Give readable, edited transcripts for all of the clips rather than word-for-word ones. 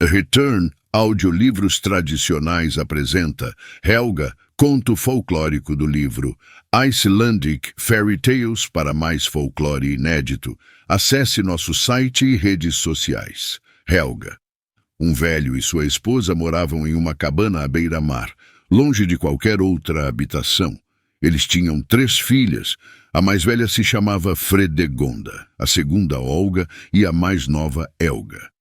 Return Audiolivros Tradicionais apresenta Helga, conto folclórico do livro Icelandic Fairy Tales. Para mais folclore inédito, acesse nosso site e redes sociais. Helga. Um velho e sua esposa moravam em uma cabana à beira-mar, longe de qualquer outra habitação. Eles tinham 3 filhas. A mais velha se chamava Fredegonda, a segunda Olga e a mais nova Helga.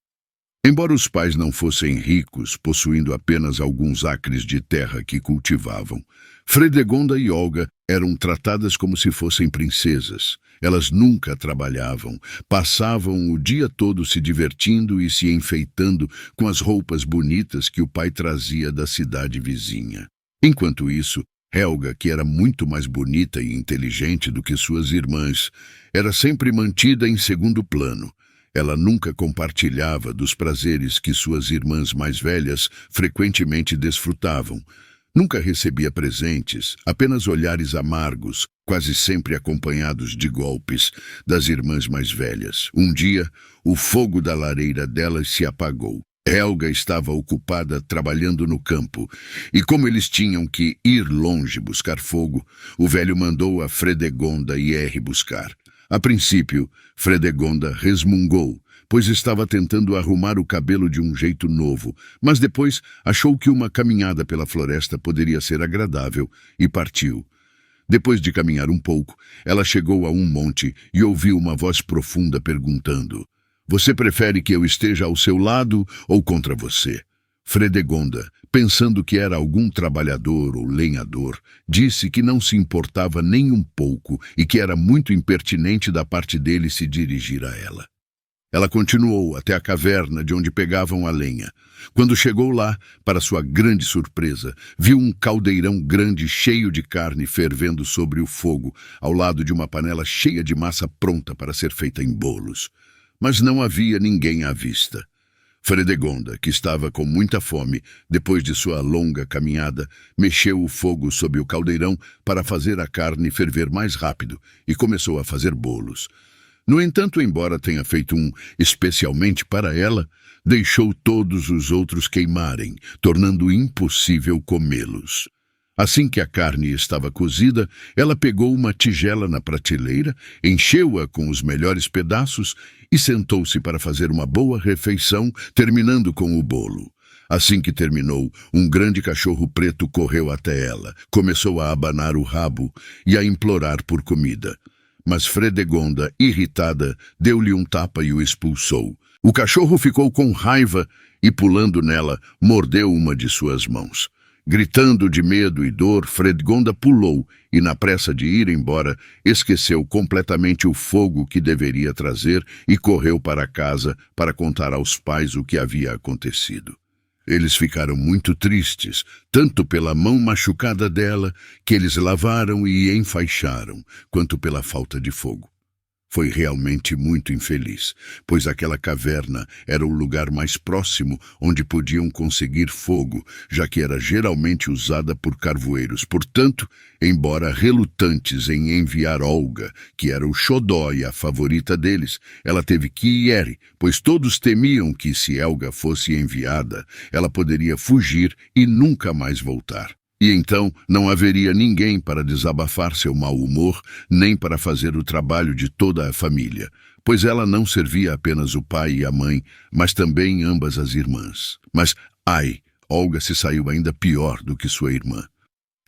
Embora os pais não fossem ricos, possuindo apenas alguns acres de terra que cultivavam, Fredegonda e Olga eram tratadas como se fossem princesas. Elas nunca trabalhavam, passavam o dia todo se divertindo e se enfeitando com as roupas bonitas que o pai trazia da cidade vizinha. Enquanto isso, Helga, que era muito mais bonita e inteligente do que suas irmãs, era sempre mantida em segundo plano. Ela nunca compartilhava dos prazeres que suas irmãs mais velhas frequentemente desfrutavam. Nunca recebia presentes, apenas olhares amargos, quase sempre acompanhados de golpes, das irmãs mais velhas. Um dia, o fogo da lareira delas se apagou. Helga estava ocupada trabalhando no campo, e como eles tinham que ir longe buscar fogo, o velho mandou a Fredegonda ir buscar. A princípio, Fredegonda resmungou, pois estava tentando arrumar o cabelo de um jeito novo, mas depois achou que uma caminhada pela floresta poderia ser agradável e partiu. Depois de caminhar um pouco, ela chegou a um monte e ouviu uma voz profunda perguntando: "Você prefere que eu esteja ao seu lado ou contra você?" Fredegonda, pensando que era algum trabalhador ou lenhador, disse que não se importava nem um pouco e que era muito impertinente da parte dele se dirigir a ela. Ela continuou até a caverna de onde pegavam a lenha. Quando chegou lá, para sua grande surpresa, viu um caldeirão grande cheio de carne fervendo sobre o fogo, ao lado de uma panela cheia de massa pronta para ser feita em bolos. Mas não havia ninguém à vista. Fredegonda, que estava com muita fome, depois de sua longa caminhada, mexeu o fogo sob o caldeirão para fazer a carne ferver mais rápido e começou a fazer bolos. No entanto, embora tenha feito um especialmente para ela, deixou todos os outros queimarem, tornando impossível comê-los. Assim que a carne estava cozida, ela pegou uma tigela na prateleira, encheu-a com os melhores pedaços e sentou-se para fazer uma boa refeição, terminando com o bolo. Assim que terminou, um grande cachorro preto correu até ela, começou a abanar o rabo e a implorar por comida. Mas Fredegonda, irritada, deu-lhe um tapa e o expulsou. O cachorro ficou com raiva e, pulando nela, mordeu uma de suas mãos. Gritando de medo e dor, Fredegonda pulou e, na pressa de ir embora, esqueceu completamente o fogo que deveria trazer e correu para casa para contar aos pais o que havia acontecido. Eles ficaram muito tristes, tanto pela mão machucada dela, que eles lavaram e enfaixaram, quanto pela falta de fogo. Foi realmente muito infeliz, pois aquela caverna era o lugar mais próximo onde podiam conseguir fogo, já que era geralmente usada por carvoeiros. Portanto, embora relutantes em enviar Olga, que era o xodó e a favorita deles, ela teve que ir, pois todos temiam que, se Helga fosse enviada, ela poderia fugir e nunca mais voltar. E então não haveria ninguém para desabafar seu mau humor, nem para fazer o trabalho de toda a família, pois ela não servia apenas o pai e a mãe, mas também ambas as irmãs. Mas, Olga se saiu ainda pior do que sua irmã.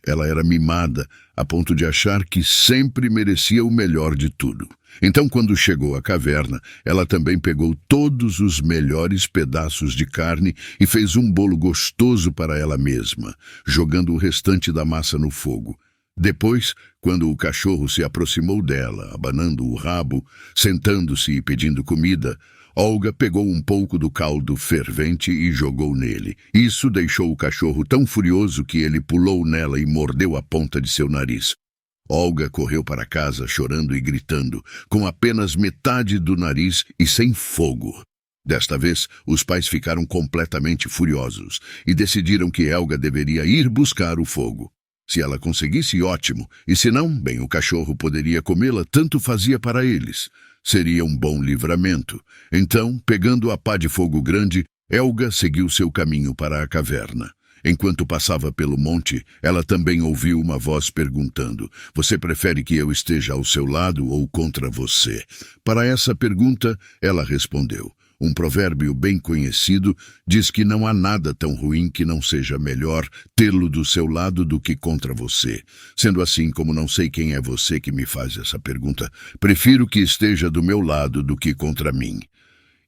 Ela era mimada, a ponto de achar que sempre merecia o melhor de tudo. Então, quando chegou à caverna, ela também pegou todos os melhores pedaços de carne e fez um bolo gostoso para ela mesma, jogando o restante da massa no fogo. Depois, quando o cachorro se aproximou dela, abanando o rabo, sentando-se e pedindo comida, Olga pegou um pouco do caldo fervente e jogou nele. Isso deixou o cachorro tão furioso que ele pulou nela e mordeu a ponta de seu nariz. Olga correu para casa chorando e gritando, com apenas metade do nariz e sem fogo. Desta vez, os pais ficaram completamente furiosos e decidiram que Helga deveria ir buscar o fogo. Se ela conseguisse, ótimo, e se não, bem, o cachorro poderia comê-la, tanto fazia para eles. Seria um bom livramento. Então, pegando a pá de fogo grande, Helga seguiu seu caminho para a caverna. Enquanto passava pelo monte, ela também ouviu uma voz perguntando: "Você prefere que eu esteja ao seu lado ou contra você?" Para essa pergunta, ela respondeu: "Um provérbio bem conhecido diz que não há nada tão ruim que não seja melhor tê-lo do seu lado do que contra você. Sendo assim, como não sei quem é você que me faz essa pergunta, prefiro que esteja do meu lado do que contra mim."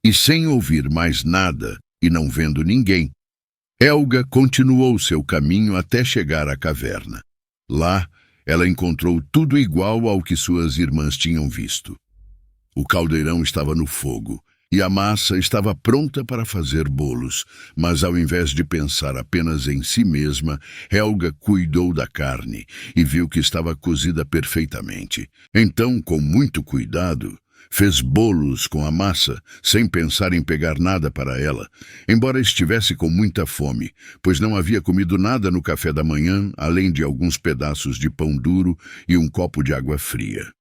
E sem ouvir mais nada e não vendo ninguém, Helga continuou seu caminho até chegar à caverna. Lá, ela encontrou tudo igual ao que suas irmãs tinham visto. O caldeirão estava no fogo e a massa estava pronta para fazer bolos, mas ao invés de pensar apenas em si mesma, Helga cuidou da carne e viu que estava cozida perfeitamente. Então, com muito cuidado, fez bolos com a massa, sem pensar em pegar nada para ela, embora estivesse com muita fome, pois não havia comido nada no café da manhã, além de alguns pedaços de pão duro e um copo de água fria.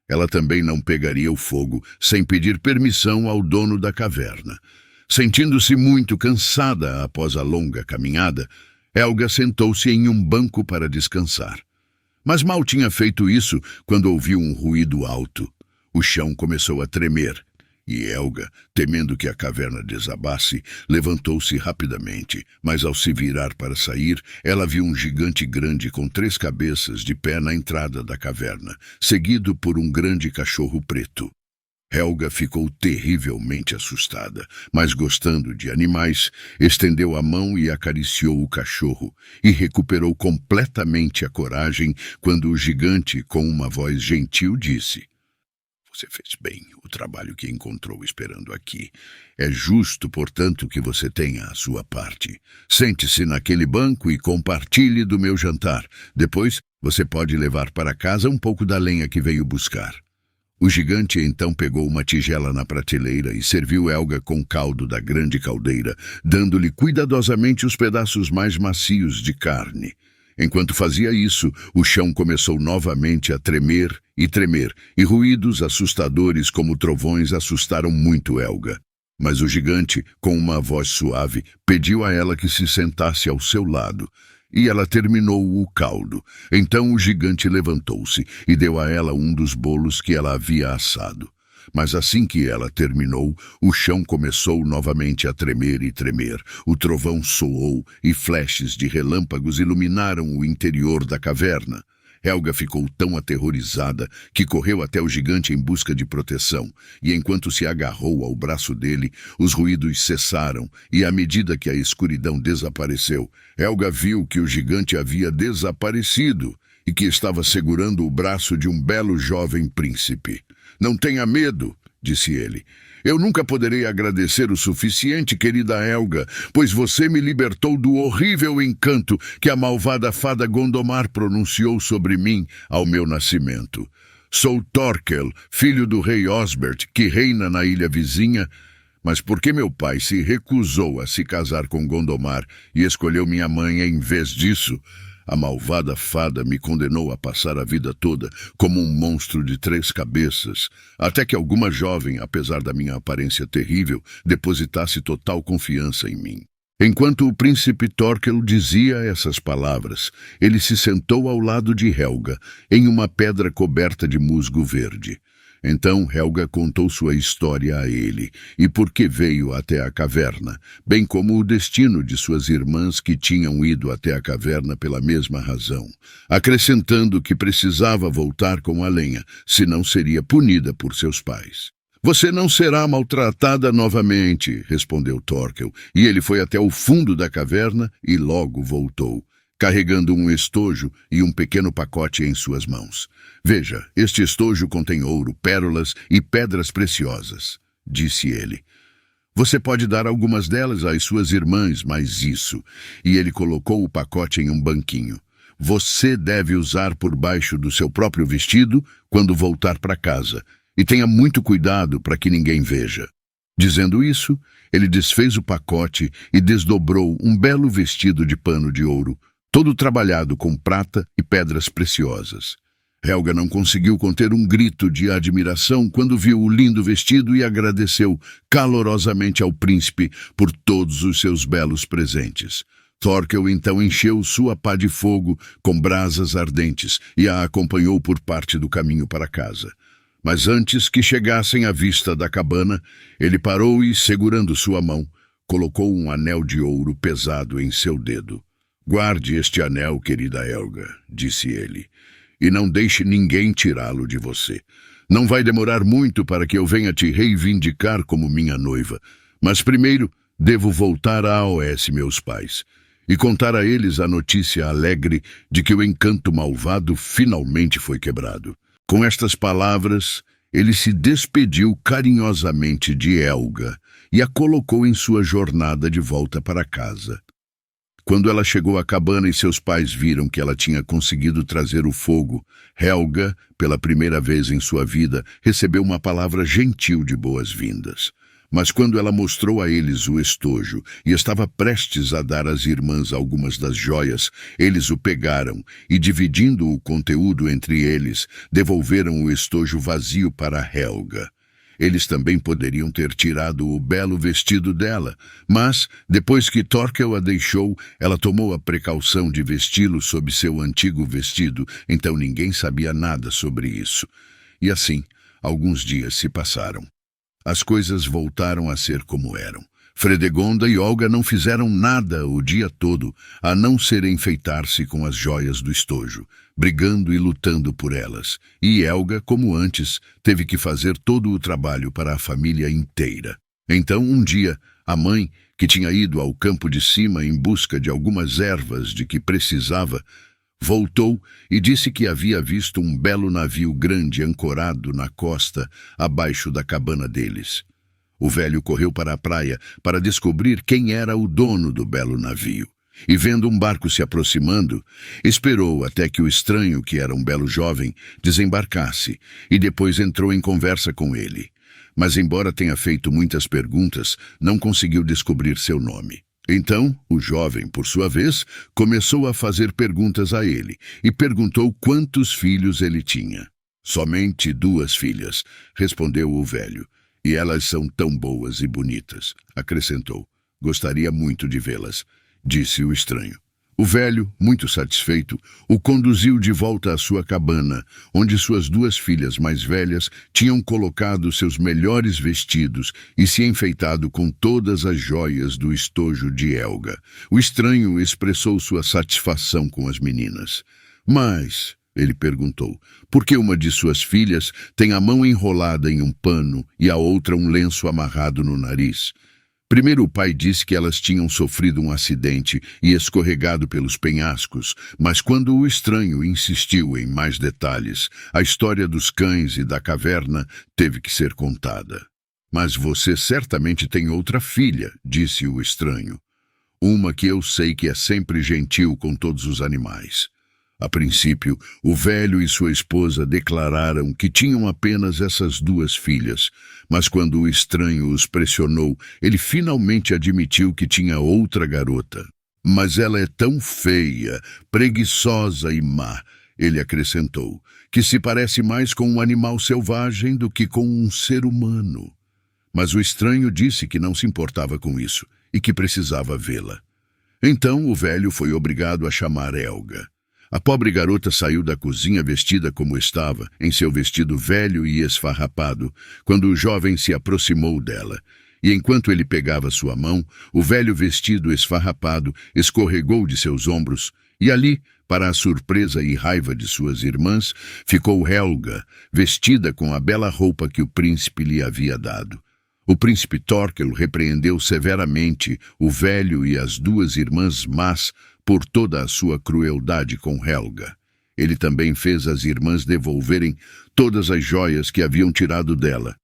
Ela também não pegaria o fogo sem pedir permissão ao dono da caverna. Sentindo-se muito cansada após a longa caminhada, Helga sentou-se em um banco para descansar. Mas mal tinha feito isso quando ouviu um ruído alto. O chão começou a tremer, e Helga, temendo que a caverna desabasse, levantou-se rapidamente, mas ao se virar para sair, ela viu um gigante grande com 3 cabeças de pé na entrada da caverna, seguido por um grande cachorro preto. Helga ficou terrivelmente assustada, mas gostando de animais, estendeu a mão e acariciou o cachorro, e recuperou completamente a coragem quando o gigante, com uma voz gentil, disse: "Você fez bem o trabalho que encontrou esperando aqui. É justo, portanto, que você tenha a sua parte. Sente-se naquele banco e compartilhe do meu jantar. Depois, você pode levar para casa um pouco da lenha que veio buscar." O gigante então pegou uma tigela na prateleira e serviu Helga com caldo da grande caldeira, dando-lhe cuidadosamente os pedaços mais macios de carne. Enquanto fazia isso, o chão começou novamente a tremer, e ruídos assustadores como trovões assustaram muito Helga. Mas o gigante, com uma voz suave, pediu a ela que se sentasse ao seu lado, e ela terminou o caldo. Então o gigante levantou-se e deu a ela um dos bolos que ela havia assado. Mas assim que ela terminou, o chão começou novamente a tremer e tremer. O trovão soou e flashes de relâmpagos iluminaram o interior da caverna. Helga ficou tão aterrorizada que correu até o gigante em busca de proteção, e enquanto se agarrou ao braço dele, os ruídos cessaram, e à medida que a escuridão desapareceu, Helga viu que o gigante havia desaparecido e que estava segurando o braço de um belo jovem príncipe. "Não tenha medo", disse ele. "Eu nunca poderei agradecer o suficiente, querida Helga, pois você me libertou do horrível encanto que a malvada fada Gondomar pronunciou sobre mim ao meu nascimento. Sou Thorkel, filho do rei Osbert, que reina na ilha vizinha, mas porque meu pai se recusou a se casar com Gondomar e escolheu minha mãe em vez disso, a malvada fada me condenou a passar a vida toda como um monstro de 3 cabeças, até que alguma jovem, apesar da minha aparência terrível, depositasse total confiança em mim." Enquanto o príncipe Thorkel dizia essas palavras, ele se sentou ao lado de Helga, em uma pedra coberta de musgo verde. Então Helga contou sua história a ele, e por que veio até a caverna, bem como o destino de suas irmãs que tinham ido até a caverna pela mesma razão, acrescentando que precisava voltar com a lenha, senão seria punida por seus pais. "Você não será maltratada novamente", respondeu Thorkel, e ele foi até o fundo da caverna e logo voltou, carregando um estojo e um pequeno pacote em suas mãos. "Veja, este estojo contém ouro, pérolas e pedras preciosas", disse ele. "Você pode dar algumas delas às suas irmãs, mas isso..." E ele colocou o pacote em um banquinho. "Você deve usar por baixo do seu próprio vestido quando voltar para casa, e tenha muito cuidado para que ninguém veja." Dizendo isso, ele desfez o pacote e desdobrou um belo vestido de pano de ouro, todo trabalhado com prata e pedras preciosas. Helga não conseguiu conter um grito de admiração quando viu o lindo vestido e agradeceu calorosamente ao príncipe por todos os seus belos presentes. Thorkel então encheu sua pá de fogo com brasas ardentes e a acompanhou por parte do caminho para casa. Mas antes que chegassem à vista da cabana, ele parou e, segurando sua mão, colocou um anel de ouro pesado em seu dedo. "Guarde este anel, querida Helga", disse ele, "e não deixe ninguém tirá-lo de você. Não vai demorar muito para que eu venha te reivindicar como minha noiva, mas primeiro devo voltar a AOS, meus pais, e contar a eles a notícia alegre de que o encanto malvado finalmente foi quebrado." Com estas palavras, ele se despediu carinhosamente de Helga e a colocou em sua jornada de volta para casa. Quando ela chegou à cabana e seus pais viram que ela tinha conseguido trazer o fogo, Helga, pela primeira vez em sua vida, recebeu uma palavra gentil de boas-vindas. Mas quando ela mostrou a eles o estojo e estava prestes a dar às irmãs algumas das joias, eles o pegaram e, dividindo o conteúdo entre eles, devolveram o estojo vazio para Helga. Eles também poderiam ter tirado o belo vestido dela, mas, depois que Thorkel a deixou, ela tomou a precaução de vesti-lo sob seu antigo vestido, então ninguém sabia nada sobre isso. E assim, alguns dias se passaram. As coisas voltaram a ser como eram. Fredegonda e Olga não fizeram nada o dia todo, a não ser enfeitar-se com as joias do estojo, brigando e lutando por elas. E Helga, como antes, teve que fazer todo o trabalho para a família inteira. Então, um dia, a mãe, que tinha ido ao campo de cima em busca de algumas ervas de que precisava, voltou e disse que havia visto um belo navio grande ancorado na costa, abaixo da cabana deles. O velho correu para a praia para descobrir quem era o dono do belo navio. E vendo um barco se aproximando, esperou até que o estranho, que era um belo jovem, desembarcasse, e depois entrou em conversa com ele. Mas, embora tenha feito muitas perguntas, não conseguiu descobrir seu nome. Então, o jovem, por sua vez, começou a fazer perguntas a ele e perguntou quantos filhos ele tinha. "Somente 2 filhas", respondeu o velho, "e elas são tão boas e bonitas", acrescentou. "Gostaria muito de vê-las", disse o estranho. O velho, muito satisfeito, o conduziu de volta à sua cabana, onde suas 2 filhas mais velhas tinham colocado seus melhores vestidos e se enfeitado com todas as joias do estojo de Helga. O estranho expressou sua satisfação com as meninas. "Mas", ele perguntou, "por que uma de suas filhas tem a mão enrolada em um pano e a outra um lenço amarrado no nariz?" Primeiro o pai disse que elas tinham sofrido um acidente e escorregado pelos penhascos, mas quando o estranho insistiu em mais detalhes, a história dos cães e da caverna teve que ser contada. "Mas você certamente tem outra filha", disse o estranho. "Uma que eu sei que é sempre gentil com todos os animais." A princípio, o velho e sua esposa declararam que tinham apenas essas 2 filhas, mas quando o estranho os pressionou, ele finalmente admitiu que tinha outra garota. "Mas ela é tão feia, preguiçosa e má", ele acrescentou, "que se parece mais com um animal selvagem do que com um ser humano." Mas o estranho disse que não se importava com isso e que precisava vê-la. Então o velho foi obrigado a chamar Helga. A pobre garota saiu da cozinha vestida como estava, em seu vestido velho e esfarrapado, quando o jovem se aproximou dela. E enquanto ele pegava sua mão, o velho vestido esfarrapado escorregou de seus ombros, e ali, para a surpresa e raiva de suas irmãs, ficou Helga, vestida com a bela roupa que o príncipe lhe havia dado. O príncipe Thorkel repreendeu severamente o velho e as 2 irmãs más por toda a sua crueldade com Helga. Ele também fez as irmãs devolverem todas as joias que haviam tirado dela.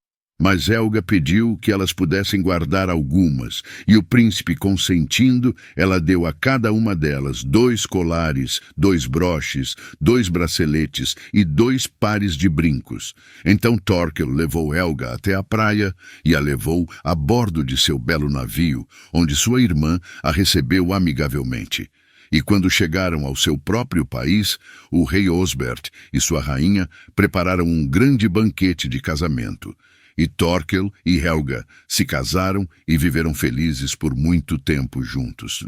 Mas Helga pediu que elas pudessem guardar algumas, e o príncipe, consentindo, ela deu a cada uma delas 2 colares, 2 broches, 2 braceletes e 2 pares de brincos. Então Thorkel levou Helga até a praia e a levou a bordo de seu belo navio, onde sua irmã a recebeu amigavelmente. E quando chegaram ao seu próprio país, o rei Osbert e sua rainha prepararam um grande banquete de casamento. E Thorkel e Helga se casaram e viveram felizes por muito tempo juntos.